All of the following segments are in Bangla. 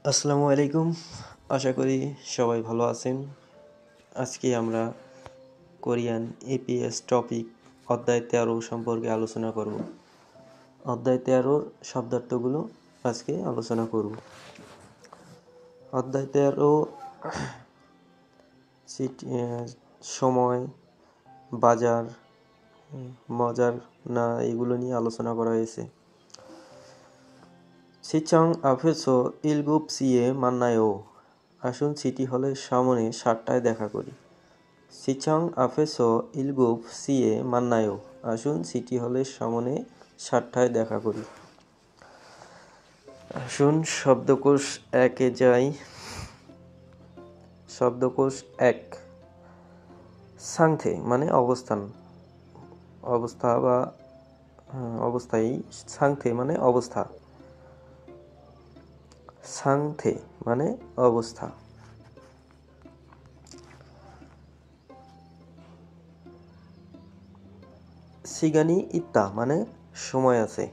আসসালামু আলাইকুম। আশা করি সবাই ভালো আছেন। আজকে আমরা কোরিয়ান এপিএস টপিক অধ্যায় 13 সম্পর্কে আলোচনা করব। অধ্যায় 13 শব্দার্থগুলো আজকে আলোচনা করব। অধ্যায় 13 সময়, বাজার, মজার না এগুলো নিয়ে আলোচনা করা হয়েছে। সিচং আফেসো ইলগুপ সিয়ে মান্নায়ও, আসুন সিটি হলের সামনে 7টায় দেখা করি। সিচং আফেসো ইলগুপ সিয়ে মান্নায়ও, আসুন সিটি হলের সামনে 7টায় দেখা করি। আসুন শব্দকোষ 1-এ যাই। শব্দকোষ 1, সাংথে মানে অবস্থান, অবস্থা বা অবস্থায়। সাংথে মানে অবস্থা, সাংথে মানে অবস্থা। সিগানি ইত্তা মানে সময় আছে।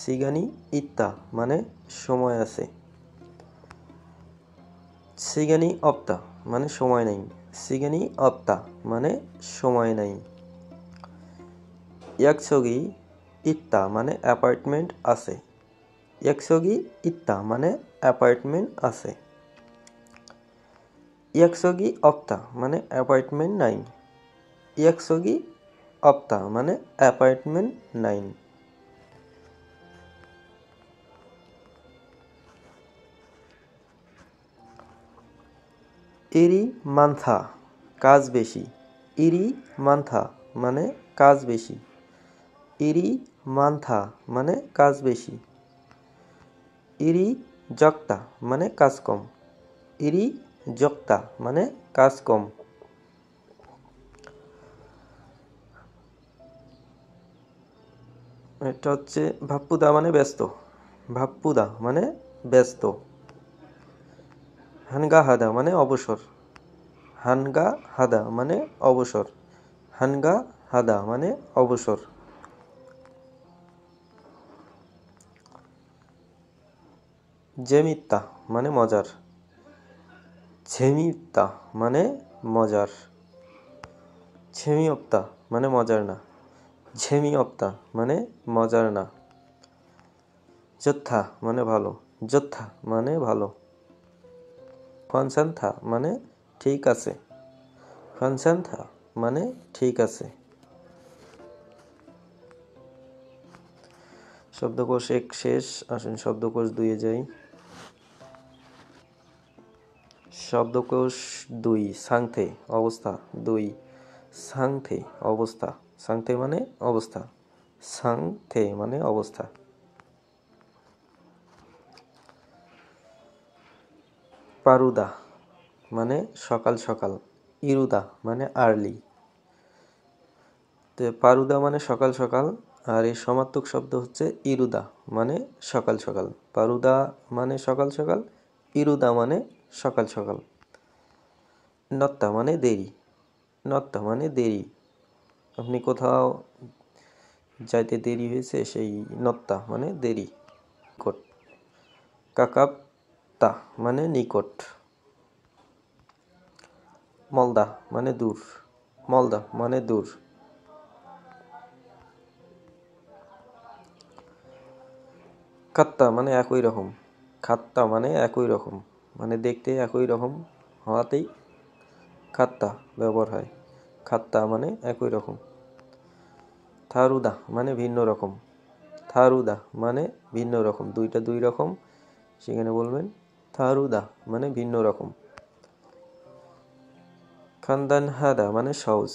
সিগানি ইত্তা মানে সময় আছে। সিগানি অপ্তা মানে সময় নাই। সিগানি অপ্তা মানে সময় নাই। ইয়াকসগি ইত্তা মানে অ্যাপার্টমেন্ট আছে। ইয়াকসগি ইত্তা মানে অ্যাপার্টমেন্ট আছে। ইয়াকসগি অপ্তা মানে অ্যাপার্টমেন্ট নাই। ইয়াকসগি অপ্তা মানে অ্যাপার্টমেন্ট নাই। ইরি মান্থা কাজ বেশি। ইরি মান্থা মানে কাজ বেশি। ইরি মান্থা মানে কাজ বেশি। ইরি জক্তা মানে কাজ কম। ইরি জক্তা মানে কাজ কম। এটা হচ্ছে ভাপ্পুদা মানে ব্যস্ত। ভাপ্পুদা মানে ব্যস্ত। হানগা হাদা মানে অবসর। হানগা হাদা মানে অবসর। হানগা হাদা মানে অবসর। জেমিত্তা মানে মজার। ঝেমিত্তা মানে মজার। ঝেমিওপ্তা মানে মজার না। ঝেমিওপ্তা মানে মজার না। যোদ্ধা মানে ভালো। যোদ্ধা মানে ভালো। খনসান্থা মানে ঠিক আছে। খনসান্থা মানে ঠিক আছে। শব্দকোষ 1 শেষ। আসুন শব্দকোষ 2-এ যাই। শব্দকোষ 2, সাংথে অবস্থা। 2, সাংথে অবস্থা। সাংথে মানে অবস্থা। সাংথে মানে অবস্থা। পারুদা মানে সকাল সকাল। ইরুদা মানে আর্লি। তো পারুদা মানে সকাল সকাল, আর এই সমার্থক শব্দ হচ্ছে ইরুদা মানে সকাল সকাল। পারুদা মানে সকাল সকাল, ইরুদা মানে সকাল সকাল। নত্তা মানে দেরি। নত্তা মানে দেরি। আপনি কোথাও যাইতে দেরি হয়েছে, সেই নত্তা মানে দেরি। নিকট। কাকাপ্তা মানে নিকট। মলদা মানে দূর। মলদা মানে দূর। খাত্তা মানে একই রকম। খাত্তা মানে একই রকম, মানে দেখতে একই রকম হওয়াতেই খাত্তা ব্যবহার হয়। খাত্তা মানে একই রকম। থারুদা মানে ভিন্ন রকম। থারুদা মানে ভিন্ন রকম, দুইটা দুই রকম, সেখানে বলবেন থারুদা মানে ভিন্ন রকম। খানদান হাদা মানে সহজ।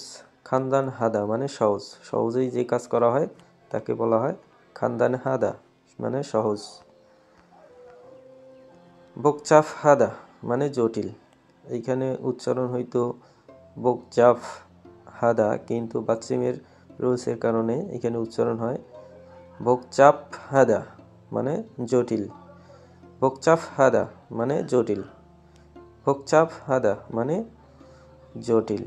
খানদান হাদা মানে সহজ, সহজেই যে কাজ করা হয় তাকে বলা হয় খানদান হাদা মানে সহজ। বকচাফ হাদা মানে জটিল। এইখানে উচ্চারণ হয়তো বকচাফ হাদা, কিন্তু বাচ্চিমের রুলসের কারণে এখানে উচ্চারণ হয় বকচাপ হাদা মানে জটিল। বকচাফ হাদা মানে জটিল। বকচাপ হাদা মানে জটিল।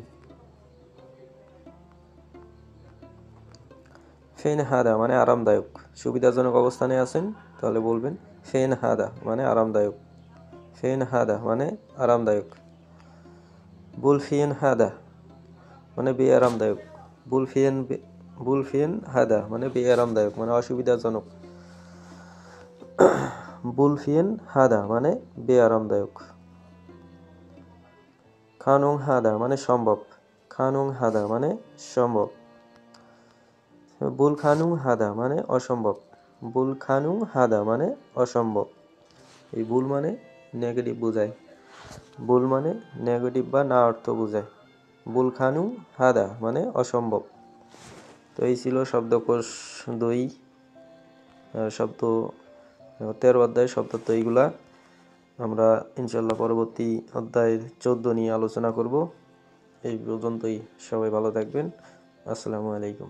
ফেন হাদা মানে আরামদায়ক। সুবিধাজনক অবস্থানে আছেন তাহলে বলবেন ফেন হাদা মানে আরামদায়ক। ফিন হাদা মানে আরামদায়ক। বুলফিন হাদা মানে বেআরামদায়ক। বুলফিন হাদা মানে বেআরামদায়ক মানে অসুবিধাজনক। বুলফিন হাদা মানে বেআরামদায়ক। খানুং হাদা মানে সম্ভব। খানুং হাদা মানে সম্ভব। বুল খানুং হাদা মানে অসম্ভব। বুল খানুং হাদা মানে অসম্ভব। এই বুল মানে নেগেটিভ বোঝায়। বুল মানে নেগেটিভ বা না অর্থ বোঝায়। বুল খানুং হাদা মানে অসম্ভব। তো এই ছিল শব্দকোষ 2 শব্দ 13 অধ্যায় শব্দার্থ এইগুলা। আমরা ইনশাল্লাহ পরবর্তী অধ্যায়ের 14 নিয়ে আলোচনা করব। এই পর্যন্তই, সবাই ভালো থাকবেন। আসসালামু আলাইকুম।